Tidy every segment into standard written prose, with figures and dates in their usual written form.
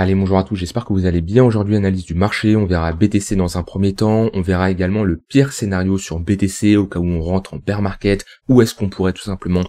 Allez, bonjour à tous, j'espère que vous allez bien. Aujourd'hui, analyse du marché, on verra BTC dans un premier temps, on verra également le pire scénario sur BTC au cas où on rentre en bear market, où est-ce qu'on pourrait tout simplement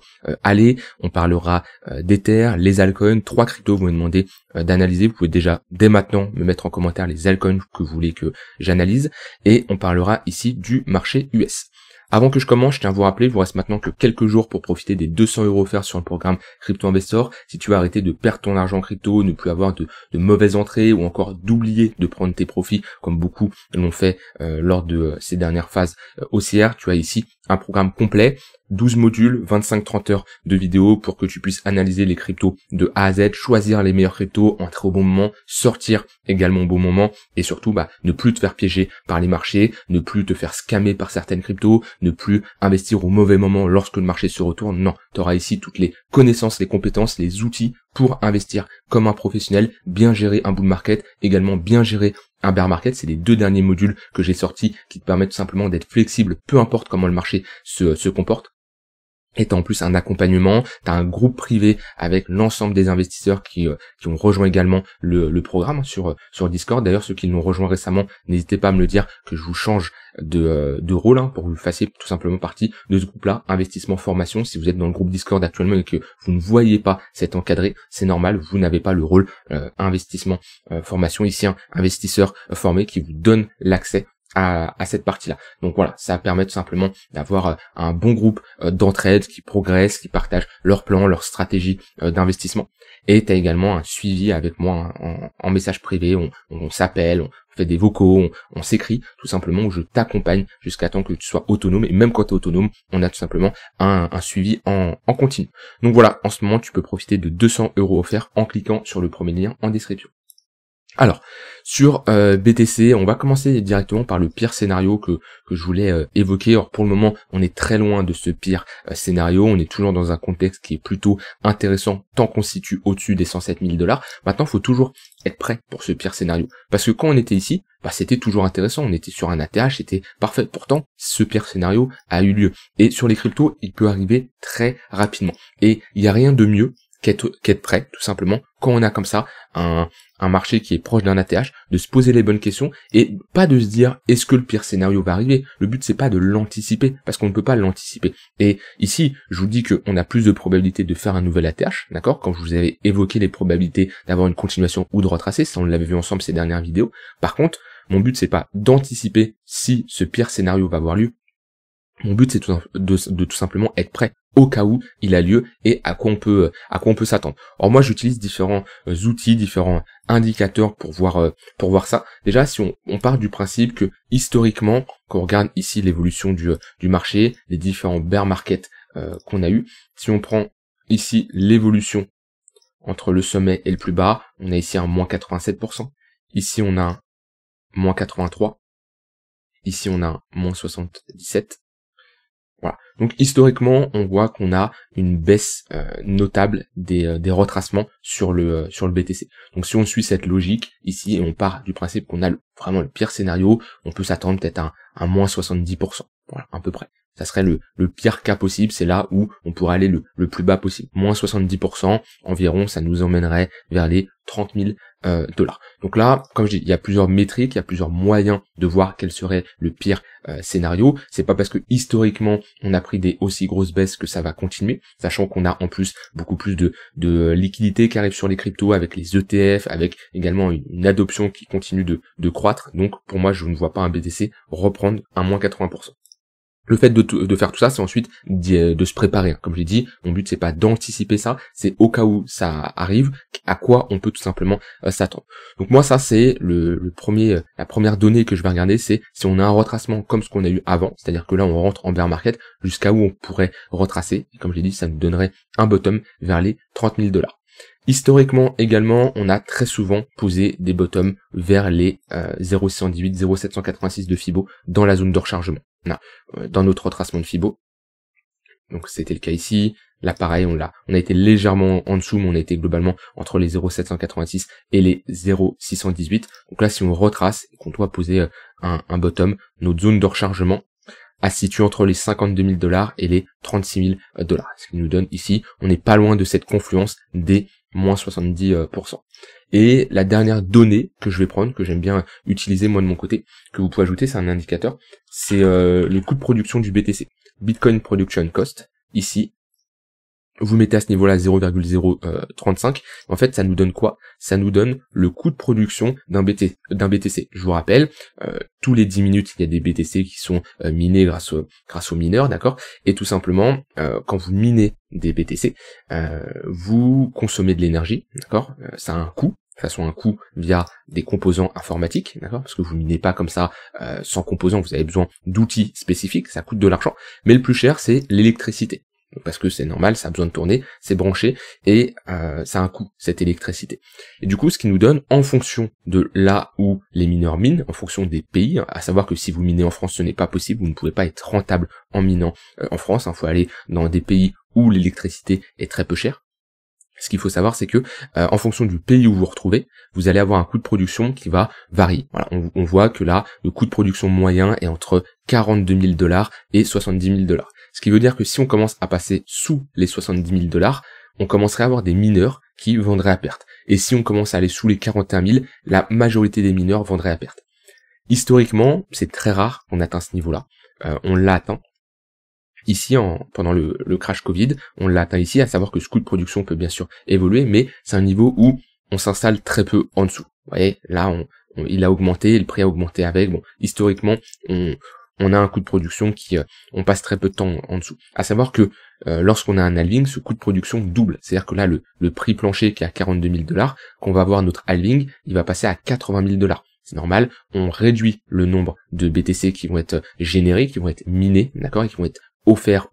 aller. On parlera d'Ether, les altcoins, 3 cryptos, vous me demandez d'analyser. Vous pouvez déjà dès maintenant me mettre en commentaire les altcoins que vous voulez que j'analyse, et on parlera ici du marché US. Avant que je commence, je tiens à vous rappeler, il vous reste maintenant que quelques jours pour profiter des 200 € offerts sur le programme Crypto Investor. Si tu veux arrêter de perdre ton argent en crypto, ne plus avoir de mauvaises entrées ou encore d'oublier de prendre tes profits comme beaucoup l'ont fait lors de ces dernières phases haussières, tu as ici un programme complet, 12 modules, 25-30 heures de vidéos pour que tu puisses analyser les cryptos de A à Z, choisir les meilleurs cryptos, entrer au bon moment, sortir également au bon moment et surtout ne plus te faire piéger par les marchés, ne plus te faire scammer par certaines cryptos, ne plus investir au mauvais moment lorsque le marché se retourne. Non, tu auras ici toutes les connaissances, les compétences, les outils pour investir comme un professionnel, bien gérer un bull market, également bien gérer un bear market. C'est les 2 derniers modules que j'ai sortis qui te permettent tout simplement d'être flexible, peu importe comment le marché se comporte. Et t'as en plus un accompagnement, t'as un groupe privé avec l'ensemble des investisseurs qui ont rejoint également le programme sur Discord. D'ailleurs, ceux qui l'ont rejoint récemment, n'hésitez pas à me le dire que je vous change de rôle pour que vous fassiez tout simplement partie de ce groupe-là, investissement formation. Si vous êtes dans le groupe Discord actuellement et que vous ne voyez pas cet encadré, c'est normal, vous n'avez pas le rôle investissement formation. Ici, un investisseur formé qui vous donne l'accès à cette partie-là. Donc voilà, ça permet tout simplement d'avoir un bon groupe d'entraide qui progresse, qui partagent leurs plans, leurs stratégies d'investissement. Et tu as également un suivi avec moi en message privé, on s'appelle, on fait des vocaux, on s'écrit tout simplement, où je t'accompagne jusqu'à temps que tu sois autonome. Et même quand tu es autonome, on a tout simplement un suivi en continu. Donc voilà, en ce moment, tu peux profiter de 200 € offerts en cliquant sur le premier lien en description. Alors, sur BTC, on va commencer directement par le pire scénario que je voulais évoquer. Alors pour le moment, on est très loin de ce pire scénario, on est toujours dans un contexte qui est plutôt intéressant tant qu'on se situe au-dessus des 107 000 $. Maintenant, il faut toujours être prêt pour ce pire scénario. Parce que quand on était ici, c'était toujours intéressant, on était sur un ATH, c'était parfait. Pourtant, ce pire scénario a eu lieu. Et sur les cryptos, il peut arriver très rapidement. Et il n'y a rien de mieux qu'être prêt, tout simplement, quand on a comme ça un marché qui est proche d'un ATH, de se poser les bonnes questions et pas de se dire est-ce que le pire scénario va arriver. Le but c'est pas de l'anticiper, parce qu'on ne peut pas l'anticiper. Et ici, je vous dis qu'on a plus de probabilités de faire un nouvel ATH, d'accord, quand je vous avais évoqué les probabilités d'avoir une continuation ou de retracer, ça on l'avait vu ensemble ces dernières vidéos. Par contre, mon but c'est pas d'anticiper si ce pire scénario va avoir lieu. Mon but c'est de tout simplement être prêt au cas où il a lieu et à quoi on peut s'attendre. Alors moi j'utilise différents outils, différents indicateurs pour voir ça. Déjà, si on part du principe que historiquement, quand on regarde ici l'évolution du marché, les différents bear markets qu'on a eu, si on prend ici l'évolution entre le sommet et le plus bas, on a ici un moins 87%. Ici on a un moins 83%. Ici on a un moins 77%. Voilà. Donc historiquement, on voit qu'on a une baisse notable des retracements sur le BTC. Donc si on suit cette logique ici et on part du principe qu'on a vraiment le pire scénario, on peut s'attendre peut-être à un moins 70%. Voilà, à peu près. Ça serait le pire cas possible, c'est là où on pourrait aller le plus bas possible. Moins 70% environ, ça nous emmènerait vers les 30 000 $. Donc là, comme je dis, il y a plusieurs métriques, il y a plusieurs moyens de voir quel serait le pire scénario. C'est pas parce que historiquement on a pris des aussi grosses baisses que ça va continuer, sachant qu'on a en plus beaucoup plus de liquidités qui arrivent sur les cryptos avec les ETF, avec également une adoption qui continue de croître. Donc pour moi, je ne vois pas un BTC reprendre un moins 80%. Le fait de faire tout ça, c'est ensuite de se préparer. Comme j'ai dit, mon but c'est pas d'anticiper ça, c'est au cas où ça arrive, à quoi on peut tout simplement s'attendre. Donc moi ça c'est la première donnée que je vais regarder, c'est si on a un retracement comme ce qu'on a eu avant, c'est-à-dire que là on rentre en bear market jusqu'à où on pourrait retracer. Et comme j'ai dit, ça nous donnerait un bottom vers les 30 000 $. Historiquement également, on a très souvent posé des bottoms vers les 0,618, 0,786 de Fibo dans la zone de rechargement. Dans notre retracement de Fibo. Donc c'était le cas ici. Là pareil, on a été légèrement en dessous, mais on a été globalement entre les 0,786 et les 0,618. Donc là, si on retrace et qu'on doit poser un bottom, notre zone de rechargement à situer entre les 52 000 $ et les 36 000 $. Ce qui nous donne ici, on n'est pas loin de cette confluence des moins 70%. Et la dernière donnée que je vais prendre, que j'aime bien utiliser moi de mon côté, que vous pouvez ajouter, c'est un indicateur, c'est le coût de production du BTC. Bitcoin Production Cost, ici, vous mettez à ce niveau-là 0,035. En fait, ça nous donne quoi? Ça nous donne le coût de production d'un BTC. Je vous rappelle, tous les 10 minutes, il y a des BTC qui sont minés grâce aux mineurs, d'accord? Et tout simplement, quand vous minez des BTC, vous consommez de l'énergie, d'accord? Ça a un coût. De toute façon, un coût via des composants informatiques, d'accord? Parce que vous minez pas comme ça sans composants, vous avez besoin d'outils spécifiques, ça coûte de l'argent. Mais le plus cher, c'est l'électricité. Parce que c'est normal, ça a besoin de tourner, c'est branché, et ça a un coût, cette électricité. Et du coup, ce qui nous donne, en fonction de là où les mineurs minent, en fonction des pays, à savoir que si vous minez en France, ce n'est pas possible, vous ne pouvez pas être rentable en minant en France, il faut aller dans des pays où l'électricité est très peu chère. Ce qu'il faut savoir, c'est que en fonction du pays où vous vous retrouvez, vous allez avoir un coût de production qui va varier. Voilà, on voit que là, le coût de production moyen est entre 42 000 $ et 70 000 $. Ce qui veut dire que si on commence à passer sous les 70 000 $, on commencerait à avoir des mineurs qui vendraient à perte. Et si on commence à aller sous les 41 000, la majorité des mineurs vendraient à perte. Historiquement, c'est très rare qu'on atteigne ce niveau-là. On l'a atteint. Ici, pendant le crash Covid, on l'a atteint ici, à savoir que ce coût de production peut bien sûr évoluer, mais c'est un niveau où on s'installe très peu en dessous. Vous voyez, là, il a augmenté, le prix a augmenté avec. Bon, historiquement, on a un coût de production qui, on passe très peu de temps en dessous. À savoir que lorsqu'on a un halving, ce coût de production double. C'est-à-dire que là, le prix plancher qui est à 42 000 $, qu'on va avoir notre halving, il va passer à 80 000 $. C'est normal, on réduit le nombre de BTC qui vont être générés, qui vont être minés, d'accord, et qui vont être offerts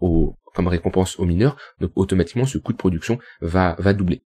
comme récompense aux mineurs. Donc automatiquement, ce coût de production va doubler.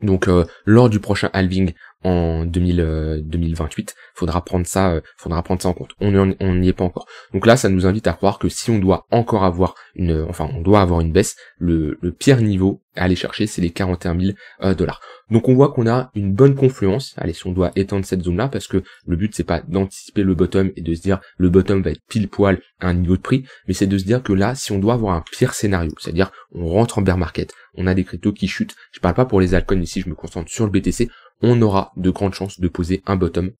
Donc lors du prochain halving en 2028, faudra prendre ça en compte. On n'y est pas encore. Donc là, ça nous invite à croire que si on doit encore avoir une baisse, le pire niveau à aller chercher, c'est les 41 000 $. Donc on voit qu'on a une bonne confluence. Allez, si on doit étendre cette zone-là, parce que le but c'est pas d'anticiper le bottom et de se dire le bottom va être pile poil à un niveau de prix, mais c'est de se dire que là, si on doit avoir un pire scénario, c'est-à-dire on rentre en bear market, on a des cryptos qui chutent, je parle pas pour les altcoins ici, je me concentre sur le BTC, on aura de grandes chances de poser un bottom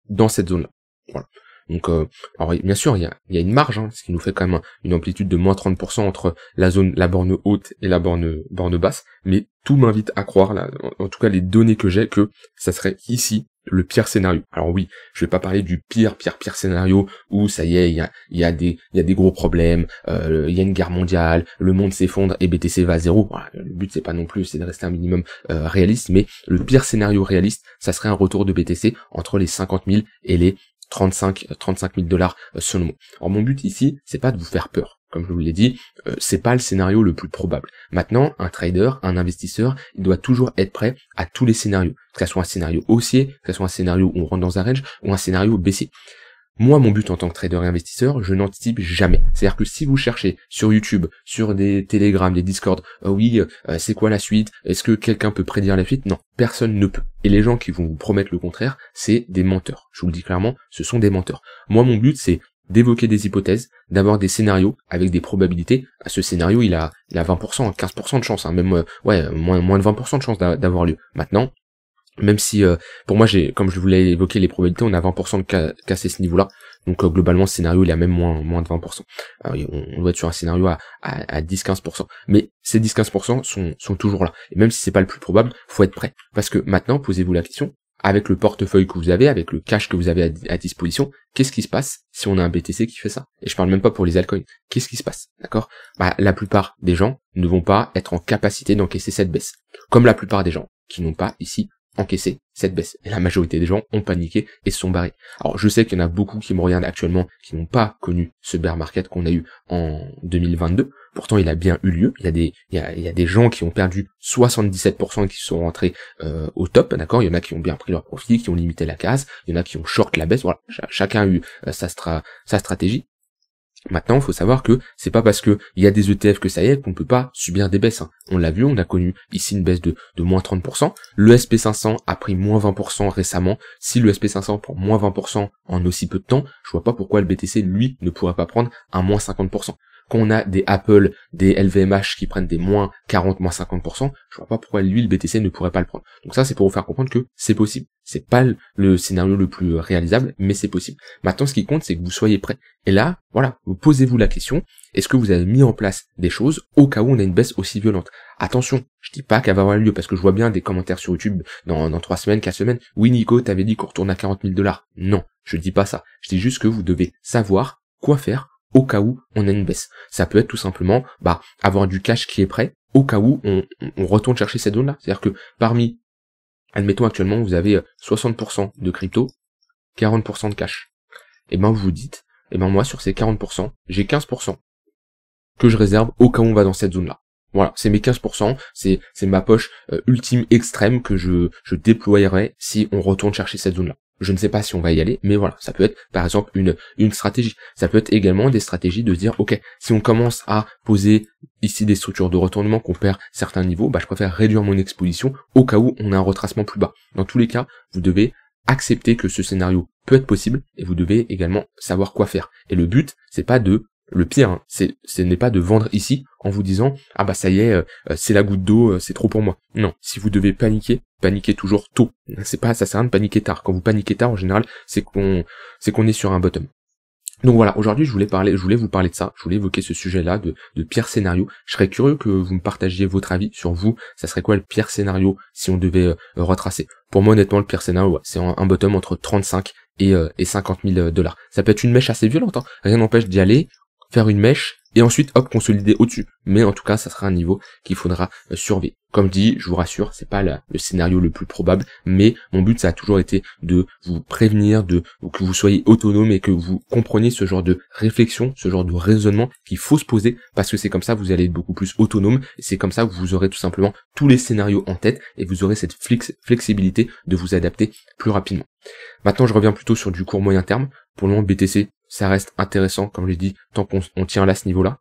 dans cette zone-là. Voilà. Donc, alors bien sûr, il y a une marge, ce qui nous fait quand même une amplitude de moins 30% entre la borne haute et la borne basse, mais tout m'invite à croire, là, en tout cas les données que j'ai, que ça serait ici le pire scénario. Alors oui, je vais pas parler du pire scénario où ça y est, il y a des gros problèmes, il y a une guerre mondiale, le monde s'effondre et BTC va à zéro. Voilà, le but c'est pas non plus, c'est de rester un minimum réaliste, mais le pire scénario réaliste, ça serait un retour de BTC entre les 50 000 et les 35 000 $ seulement. Alors mon but ici, c'est pas de vous faire peur. Comme je vous l'ai dit, c'est pas le scénario le plus probable. Maintenant, un trader, un investisseur, il doit toujours être prêt à tous les scénarios. Que ce soit un scénario haussier, que ce soit un scénario où on rentre dans un range, ou un scénario baissier. Moi, mon but en tant que trader et investisseur, je n'anticipe jamais. C'est-à-dire que si vous cherchez sur YouTube, sur des Telegram, des Discord, c'est quoi la suite? Est-ce que quelqu'un peut prédire la suite? Non, personne ne peut. Et les gens qui vont vous promettre le contraire, c'est des menteurs. Je vous le dis clairement, ce sont des menteurs. Moi, mon but, c'est d'évoquer des hypothèses, d'avoir des scénarios avec des probabilités. Ce scénario, il a 20%, 15% de chance, moins de 20% de chance d'avoir lieu. Maintenant, même si, pour moi, comme je voulais évoquer les probabilités, on a 20% de casser ce niveau-là. Donc globalement, ce scénario, il a même moins de 20%. On doit être sur un scénario à 10-15%. Mais ces 10-15% sont toujours là. Et même si c'est pas le plus probable, faut être prêt. Parce que maintenant, posez-vous la question, avec le portefeuille que vous avez, avec le cash que vous avez à disposition, qu'est-ce qui se passe si on a un BTC qui fait ça? Et je parle même pas pour les altcoins. Qu'est-ce qui se passe? D'accord? La plupart des gens ne vont pas être en capacité d'encaisser cette baisse. Comme la plupart des gens qui n'ont pas ici encaissé cette baisse. Et la majorité des gens ont paniqué et se sont barrés. Alors je sais qu'il y en a beaucoup qui me regardent actuellement qui n'ont pas connu ce bear market qu'on a eu en 2022. Pourtant il a bien eu lieu. Il y a des gens qui ont perdu 77% et qui sont rentrés au top, d'accord. Il y en a qui ont bien pris leur profit, qui ont limité la case. Il y en a qui ont short la baisse. Voilà, chacun a eu sa stratégie. Maintenant, il faut savoir que c'est pas parce que il y a des ETF que ça y est qu'on ne peut pas subir des baisses. On l'a vu, on a connu ici une baisse de moins 30%. Le SP500 a pris moins 20% récemment. Si le SP500 prend moins 20% en aussi peu de temps, je vois pas pourquoi le BTC, lui, ne pourrait pas prendre un moins 50%. Quand on a des Apple, des LVMH qui prennent des moins 40, moins 50%, je vois pas pourquoi lui, le BTC, ne pourrait pas le prendre. Donc ça, c'est pour vous faire comprendre que c'est possible. C'est pas le scénario le plus réalisable, mais c'est possible. Maintenant, ce qui compte, c'est que vous soyez prêts. Et là, voilà, vous posez-vous la question, est-ce que vous avez mis en place des choses au cas où on a une baisse aussi violente? Attention, je dis pas qu'elle va avoir lieu, parce que je vois bien des commentaires sur YouTube dans 3 semaines, 4 semaines. Oui, Nico, t'avais dit qu'on retourne à 40 000 $. Non, je dis pas ça. Je dis juste que vous devez savoir quoi faire au cas où on a une baisse. Ça peut être tout simplement avoir du cash qui est prêt au cas où on retourne chercher cette zone-là. C'est-à-dire que parmi, admettons actuellement, vous avez 60% de crypto, 40% de cash. Et ben vous vous dites, et ben moi sur ces 40%, j'ai 15% que je réserve au cas où on va dans cette zone-là. Voilà, c'est mes 15%, c'est ma poche ultime extrême que je déployerai si on retourne chercher cette zone-là. Je ne sais pas si on va y aller, mais voilà, ça peut être par exemple une stratégie. Ça peut être également des stratégies de dire, ok, si on commence à poser ici des structures de retournement qu'on perd certains niveaux, je préfère réduire mon exposition au cas où on a un retracement plus bas. Dans tous les cas, vous devez accepter que ce scénario peut être possible et vous devez également savoir quoi faire. Et le but, c'est pas le pire, hein, ce n'est pas de vendre ici en vous disant ça y est, c'est la goutte d'eau, c'est trop pour moi. Non, si vous devez paniquer, paniquez toujours tôt. Ça sert à rien de paniquer tard. Quand vous paniquez tard, en général, c'est qu'on est sur un bottom. Donc voilà, aujourd'hui je voulais vous parler de ça, je voulais évoquer ce sujet-là de pire scénario. Je serais curieux que vous me partagiez votre avis sur vous, ça serait quoi le pire scénario si on devait retracer. Pour moi honnêtement le pire scénario, c'est un bottom entre 35 et 50 000 $. Ça peut être une mèche assez violente, hein. Rien n'empêche d'y aller, faire une mèche, et ensuite hop consolider au-dessus. Mais en tout cas ça sera un niveau qu'il faudra surveiller. Comme dit, je vous rassure, c'est pas le scénario le plus probable, mais mon but ça a toujours été de vous prévenir, que vous soyez autonome et que vous compreniez ce genre de réflexion, ce genre de raisonnement qu'il faut se poser, parce que c'est comme ça que vous allez être beaucoup plus autonome, et c'est comme ça que vous aurez tout simplement tous les scénarios en tête, et vous aurez cette flexibilité de vous adapter plus rapidement. Maintenant je reviens plutôt sur du court moyen terme. Pour le moment BTC, ça reste intéressant, comme je l'ai dit, tant qu'on tient là ce niveau-là.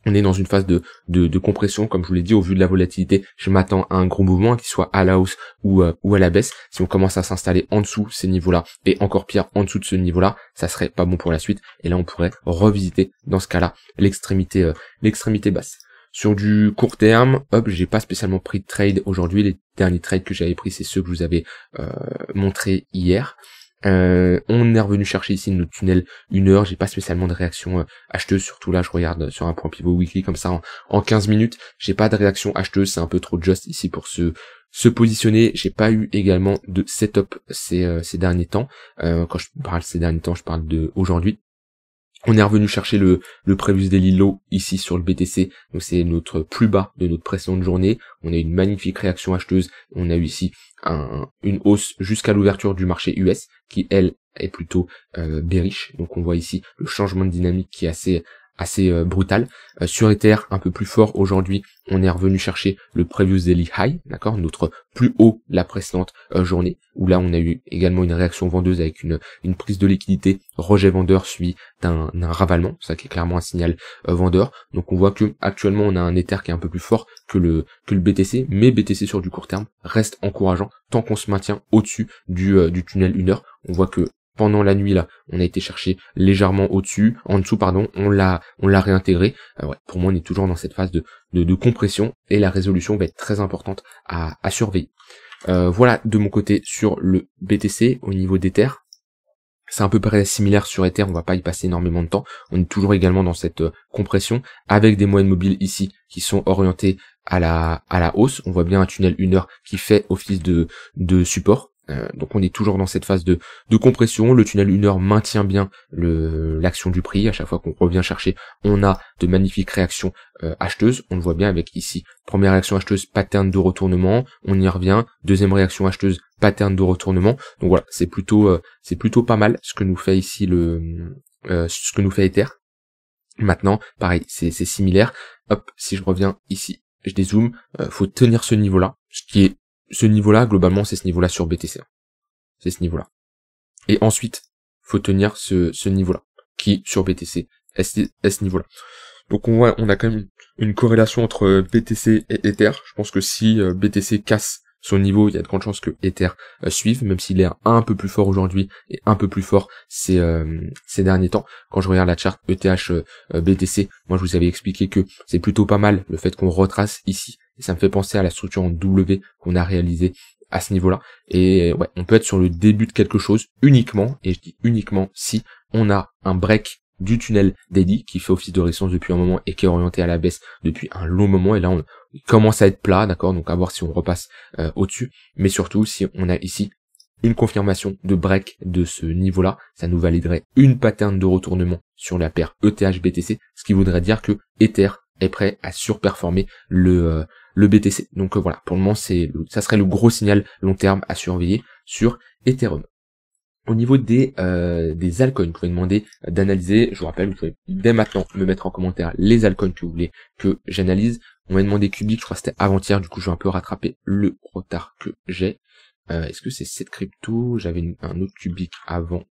On est dans une phase de compression, comme je vous l'ai dit, au vu de la volatilité, je m'attends à un gros mouvement, qu'il soit à la hausse ou à la baisse. Si on commence à s'installer en dessous ces niveaux-là, et encore pire, en dessous de ce niveau-là, ça serait pas bon pour la suite, et là on pourrait revisiter, dans ce cas-là, l'extrémité basse. Sur du court terme, j'ai pas spécialement pris de trade aujourd'hui, les derniers trades que j'avais pris, c'est ceux que je vous avais montrés hier. On est revenu chercher ici notre tunnel 1 heure, j'ai pas spécialement de réaction acheteuse, surtout là je regarde sur un point pivot weekly comme ça en 15 minutes, j'ai pas de réaction acheteuse, c'est un peu trop just ici pour se positionner. J'ai pas eu également de setup ces derniers temps, quand je parle ces derniers temps je parle de aujourd'hui. On est revenu chercher le previous daily low ici sur le BTC, donc c'est notre plus bas de notre précédente journée. On a une magnifique réaction acheteuse, on a eu ici une hausse jusqu'à l'ouverture du marché US qui elle est plutôt bearish, donc on voit ici le changement de dynamique qui est assez brutal. Sur Ether, un peu plus fort aujourd'hui, on est revenu chercher le previous daily high, d'accord, notre plus haut la précédente journée, où là on a eu également une réaction vendeuse avec une prise de liquidité, rejet vendeur suivi d'un ravalement, ça qui est clairement un signal vendeur. Donc on voit que actuellement on a un Ether qui est un peu plus fort que le BTC, mais BTC sur du court terme reste encourageant tant qu'on se maintient au-dessus du tunnel 1 heure. On voit que pendant la nuit là, on a été chercher légèrement en dessous, on l'a réintégré. Pour moi, on est toujours dans cette phase de compression et la résolution va être très importante à surveiller. Voilà de mon côté sur le BTC au niveau d'Ether. C'est un peu près similaire sur Ether, on va pas y passer énormément de temps. On est toujours également dans cette compression avec des moyennes mobiles ici qui sont orientées à la hausse. On voit bien un tunnel 1 heure qui fait office de support. Donc on est toujours dans cette phase de compression. Le tunnel 1 heure maintient bien l'action du prix. À chaque fois qu'on revient chercher, on a de magnifiques réactions acheteuses. On le voit bien avec ici, première réaction acheteuse, pattern de retournement. On y revient. Deuxième réaction acheteuse, pattern de retournement. Donc voilà, c'est plutôt pas mal ce que nous fait ici ce que nous fait Ether. Maintenant, pareil, c'est similaire. Hop, si je reviens ici, je dézoome, faut tenir ce niveau-là, ce niveau-là, globalement, c'est ce niveau-là sur BTC. C'est ce niveau-là. Et ensuite, faut tenir ce niveau-là, qui, sur BTC, est ce niveau-là. Donc on a quand même une corrélation entre BTC et Ether. Je pense que si BTC casse son niveau, il y a de grandes chances que Ether suive, même s'il est un peu plus fort aujourd'hui et un peu plus fort ces derniers temps. Quand je regarde la charte ETH BTC, moi je vous avais expliqué que c'est plutôt pas mal le fait qu'on retrace ici, et ça me fait penser à la structure en W qu'on a réalisée à ce niveau-là. Et ouais, on peut être sur le début de quelque chose uniquement, et je dis uniquement si on a un break du tunnel daily qui fait office de résistance depuis un moment et qui est orienté à la baisse depuis un long moment, et là on commence à être plat, d'accord, donc à voir si on repasse au-dessus, mais surtout si on a ici une confirmation de break de ce niveau-là, ça nous validerait une pattern de retournement sur la paire ETH BTC, ce qui voudrait dire que Ether est prêt à surperformer le BTC. Donc voilà, pour le moment ça serait le gros signal long terme à surveiller sur Ethereum. Au niveau des altcoins, vous pouvez demander d'analyser, je vous rappelle, vous pouvez dès maintenant me mettre en commentaire les altcoins que vous voulez que j'analyse. On m'a demandé Cubic, je crois que c'était avant-hier, du coup je vais un peu rattraper le retard que j'ai. Est-ce que c'est cette crypto? J'avais un autre Cubic avant.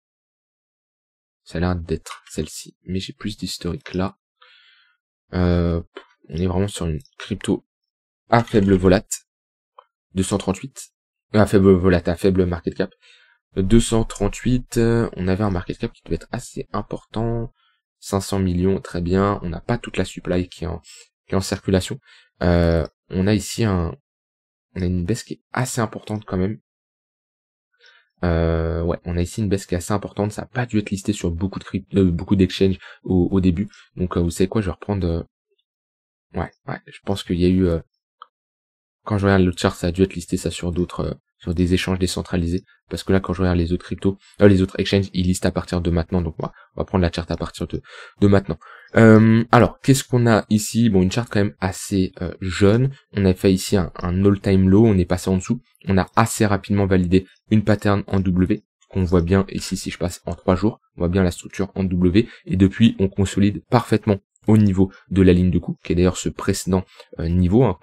Ça a l'air d'être celle-ci, mais j'ai plus d'historique là. On est vraiment sur une crypto à faible volat. 238. À faible volat, à faible market cap. 238, on avait un market cap qui devait être assez important, 500 millions, très bien, on n'a pas toute la supply qui est en circulation, on a ici on a une baisse qui est assez importante quand même, ouais, on a ici une baisse qui est assez importante, ça n'a pas dû être listé sur beaucoup d'exchanges au début, donc vous savez quoi, je vais reprendre, ouais, je pense qu'il y a eu, quand je regarde le chart, ça a dû être listé ça sur d'autres, sur des échanges décentralisés, parce que là quand je regarde les autres cryptos, les autres exchanges, ils listent à partir de maintenant, donc on va prendre la charte à partir de maintenant. Alors, qu'est-ce qu'on a ici? Bon, une charte quand même assez jeune, on a fait ici un all-time low, on est passé en dessous, on a assez rapidement validé une pattern en W, qu'on voit bien ici, si je passe en 3 jours, on voit bien la structure en W, et depuis on consolide parfaitement au niveau de la ligne de coup, qui est d'ailleurs ce précédent niveau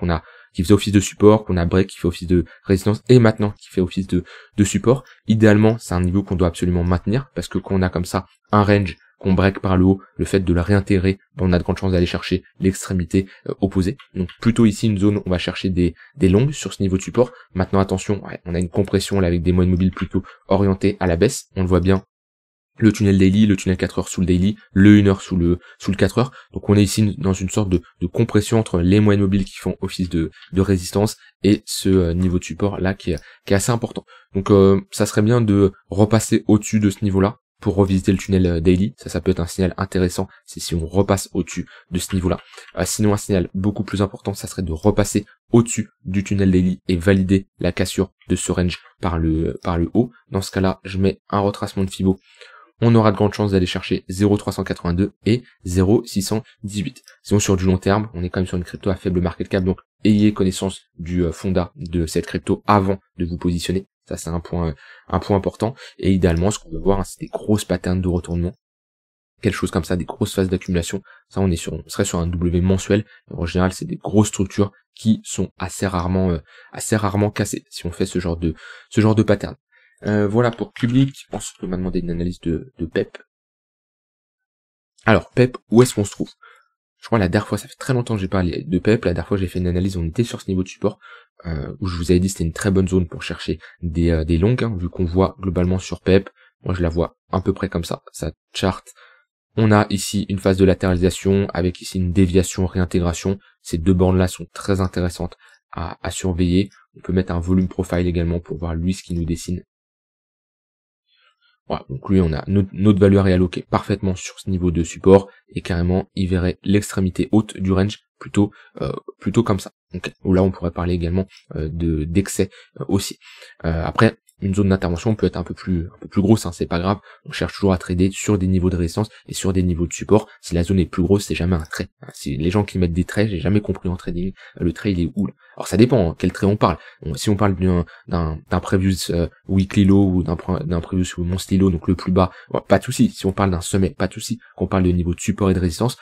qui faisait office de support, qu'on a break qui fait office de résistance, et maintenant qui fait office de support. Idéalement, c'est un niveau qu'on doit absolument maintenir, parce que quand on a comme ça un range qu'on break par le haut, le fait de le réintégrer, on a de grandes chances d'aller chercher l'extrémité opposée. Donc plutôt ici une zone où on va chercher des longues sur ce niveau de support. Maintenant attention, on a une compression là avec des moyennes mobiles plutôt orientées à la baisse, on le voit bien. Le tunnel daily, le tunnel 4 heures sous le daily, le 1 heure sous le 4 heures. Donc on est ici dans une sorte de compression entre les moyennes mobiles qui font office de résistance et ce niveau de support là qui est assez important. Donc ça serait bien de repasser au-dessus de ce niveau-là pour revisiter le tunnel daily. Ça peut être un signal intéressant, c'est si on repasse au-dessus de ce niveau-là. Sinon un signal beaucoup plus important, ça serait de repasser au-dessus du tunnel daily et valider la cassure de ce range par le haut. Dans ce cas-là, je mets un retracement de Fibo. On aura de grandes chances d'aller chercher 0,382 et 0,618. Sinon sur du long terme, on est quand même sur une crypto à faible market cap, donc ayez connaissance du fondat de cette crypto avant de vous positionner. Ça c'est un point important. Et idéalement, ce qu'on veut voir, c'est des grosses patterns de retournement. Quelque chose comme ça, des grosses phases d'accumulation. Ça, on serait sur un W mensuel. En général, c'est des grosses structures qui sont assez rarement cassées si on fait ce genre de pattern. Voilà pour Public. Ensuite, on m'a demandé une analyse de PEP. Alors, PEP, où est-ce qu'on se trouve? Je crois la dernière fois, ça fait très longtemps que j'ai parlé de PEP. La dernière fois, j'ai fait une analyse, on était sur ce niveau de support, où je vous avais dit que c'était une très bonne zone pour chercher des longues, hein, vu qu'on voit globalement sur PEP. Moi, je la vois à peu près comme ça. Ça charte. On a ici une phase de latéralisation, avec ici une déviation, réintégration. Ces deux bornes-là sont très intéressantes à surveiller. On peut mettre un volume profile également pour voir lui ce qu'il nous dessine. Voilà, donc lui on a notre valeur est alloquée parfaitement sur ce niveau de support et carrément il verrait l'extrémité haute du range plutôt comme ça. Donc là on pourrait parler également d'excès aussi. Après une zone d'intervention peut être un peu plus grosse, hein, c'est pas grave. On cherche toujours à trader sur des niveaux de résistance et sur des niveaux de support. Si la zone est plus grosse, c'est jamais un trait. Si les gens qui mettent des traits, j'ai jamais compris en trading, le trait il est où là. Alors ça dépend, hein, quel trait on parle. Si on parle d'un previous weekly low ou d'un previous monthly low, donc le plus bas, pas de souci. Si on parle d'un sommet, pas de souci. Qu'on parle de niveau de support et de résistance,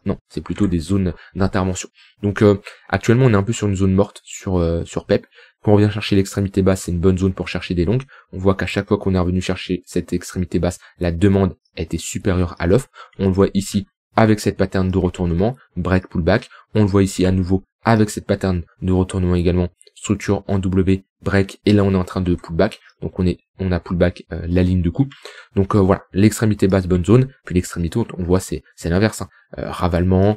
non, c'est plutôt des zones d'intervention. Donc actuellement on est un peu sur une zone morte sur PEP. Quand on vient chercher l'extrémité basse, c'est une bonne zone pour chercher des longues. On voit qu'à chaque fois qu'on est revenu chercher cette extrémité basse, la demande était supérieure à l'offre. On le voit ici avec cette pattern de retournement, break pullback. On le voit ici à nouveau avec cette pattern de retournement également structure en W, break, et là on est en train de pullback, donc on a pullback la ligne de coup. Donc voilà, l'extrémité basse bonne zone, puis l'extrémité haute, on voit c'est l'inverse, hein. Ravalement,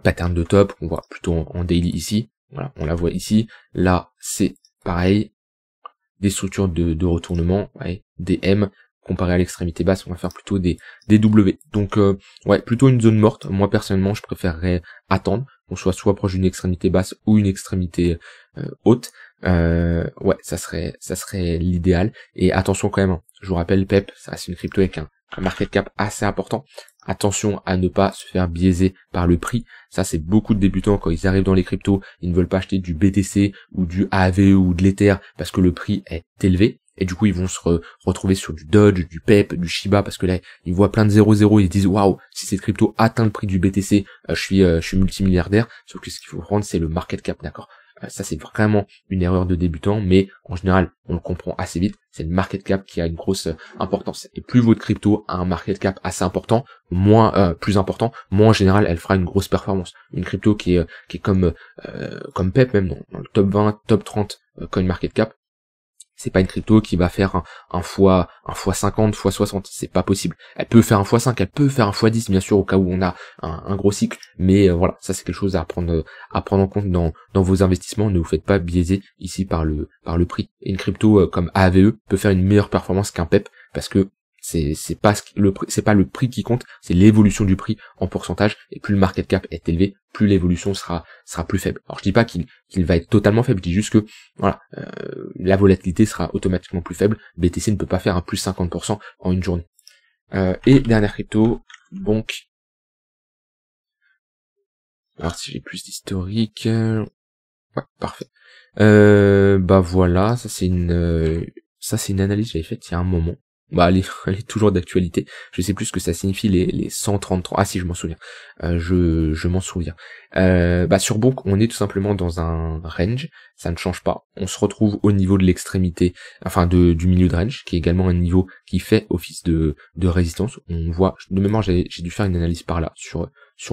pattern de top, on voit plutôt en daily ici, voilà, on la voit ici, là c'est pareil, des structures de retournement, ouais, des M, comparé à l'extrémité basse, on va faire plutôt des W. Donc ouais, plutôt une zone morte. Moi personnellement, je préférerais attendre qu'on soit proche d'une extrémité basse ou une extrémité haute. Ouais, ça serait l'idéal. Et attention quand même, hein, je vous rappelle, PEP, ça c'est une crypto avec un market cap assez important. Attention à ne pas se faire biaiser par le prix. Ça, c'est beaucoup de débutants quand ils arrivent dans les cryptos, ils ne veulent pas acheter du BTC ou du AAVE ou de l'Ether parce que le prix est élevé. Et du coup, ils vont se retrouver sur du Doge, du PEP, du Shiba, parce que là, ils voient plein de 0,0 et ils disent waouh, si cette crypto atteint le prix du BTC, je suis multimilliardaire. Sauf que ce qu'il faut prendre, c'est le market cap, d'accord. Ça, c'est vraiment une erreur de débutant, mais en général, on le comprend assez vite. C'est le market cap qui a une grosse importance. Et plus votre crypto a un market cap assez important, plus important, moins en général, elle fera une grosse performance. Une crypto qui est comme PEP, même dans le top 20, top 30 coin market cap, c'est pas une crypto qui va faire un fois 50, fois 60, c'est pas possible. Elle peut faire un fois 5, elle peut faire un fois 10, bien sûr, au cas où on a un gros cycle, mais voilà, ça c'est quelque chose à prendre en compte dans vos investissements. Ne vous faites pas biaiser ici par le prix. Et une crypto comme AAVE peut faire une meilleure performance qu'un PEP, parce que c'est pas le prix qui compte, c'est l'évolution du prix en pourcentage, et plus le market cap est élevé, plus l'évolution sera plus faible. Alors je dis pas qu'il va être totalement faible, je dis juste que voilà, la volatilité sera automatiquement plus faible. BTC ne peut pas faire un plus 50% en une journée. Et dernière crypto, Bonk. Alors si j'ai plus d'historique, ouais, parfait. Bah voilà, ça c'est une analyse que j'avais faite il y a un moment. Bah elle est toujours d'actualité. Je sais plus ce que ça signifie les 133. Ah si, je m'en souviens. Je m'en souviens. Bah sur Bonk, on est tout simplement dans un range, ça ne change pas. On se retrouve au niveau de l'extrémité, enfin du milieu de range, qui est également un niveau qui fait office de résistance. On voit, de mémoire, j'ai dû faire une analyse par là sur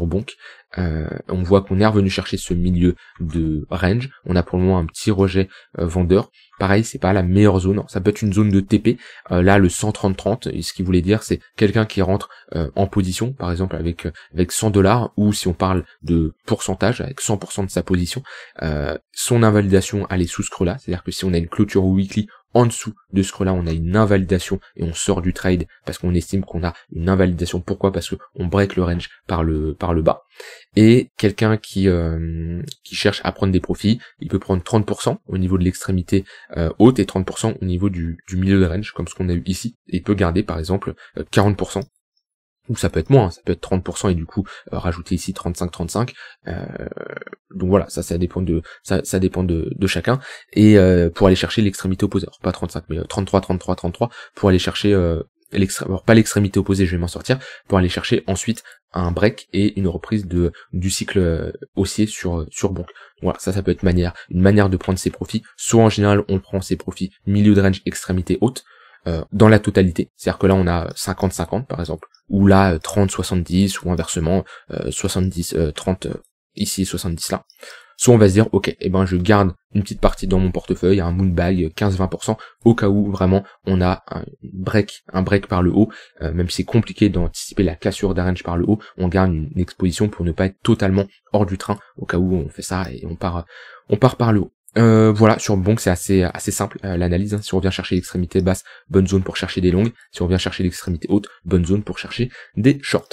Bonk. On voit qu'on est revenu chercher ce milieu de range. On a pour le moment un petit rejet vendeur. Pareil, c'est pas la meilleure zone. Ça peut être une zone de TP. Là, le 130-30, ce qu'il voulait dire, c'est quelqu'un qui rentre en position, par exemple avec $100, ou si on parle de pourcentage, avec 100% de sa position, son invalidation, elle est sous ce creux-là. C'est-à-dire que si on a une clôture weekly en dessous de ce creux-là, on a une invalidation et on sort du trade parce qu'on estime qu'on a une invalidation. Pourquoi? Parce que on break le range par le bas. Et quelqu'un qui cherche à prendre des profits, il peut prendre 30% au niveau de l'extrémité haute et 30% au niveau du milieu de range, comme ce qu'on a eu ici. Et il peut garder par exemple 40%. Ou ça peut être moins, ça peut être 30% et du coup rajouter ici 35. Donc voilà, ça dépend de chacun. Et pour aller chercher l'extrémité opposée, alors pas 35 mais 33 pour aller chercher alors pas l'extrémité opposée, je vais m'en sortir, pour aller chercher ensuite un break et une reprise du cycle haussier sur Bonk. Voilà, ça peut être une manière de prendre ses profits. Soit en général on prend ses profits milieu de range, extrémité haute, dans la totalité, c'est-à-dire que là on a 50-50 par exemple, ou là 30-70, ou inversement 70-30 ici et 70 là. Soit on va se dire ok, je garde une petite partie dans mon portefeuille, un moonbag 15-20%, au cas où vraiment on a un break par le haut, même si c'est compliqué d'anticiper la cassure d'un range par le haut, on garde une exposition pour ne pas être totalement hors du train, au cas où on fait ça et on part par le haut. Voilà, sur Bonk c'est assez simple l'analyse, hein. Si on vient chercher l'extrémité basse, bonne zone pour chercher des longues. Si on vient chercher l'extrémité haute, bonne zone pour chercher des shorts.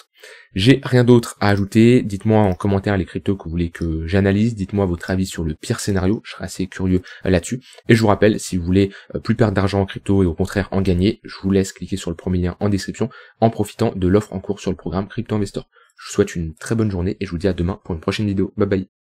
J'ai rien d'autre à ajouter. Dites-moi en commentaire les cryptos que vous voulez que j'analyse. Dites-moi votre avis sur le pire scénario. Je serais assez curieux là-dessus. Et je vous rappelle, si vous voulez plus perdre d'argent en crypto et au contraire en gagner, je vous laisse cliquer sur le premier lien en description en profitant de l'offre en cours sur le programme Crypto Investor. Je vous souhaite une très bonne journée et je vous dis à demain pour une prochaine vidéo. Bye bye.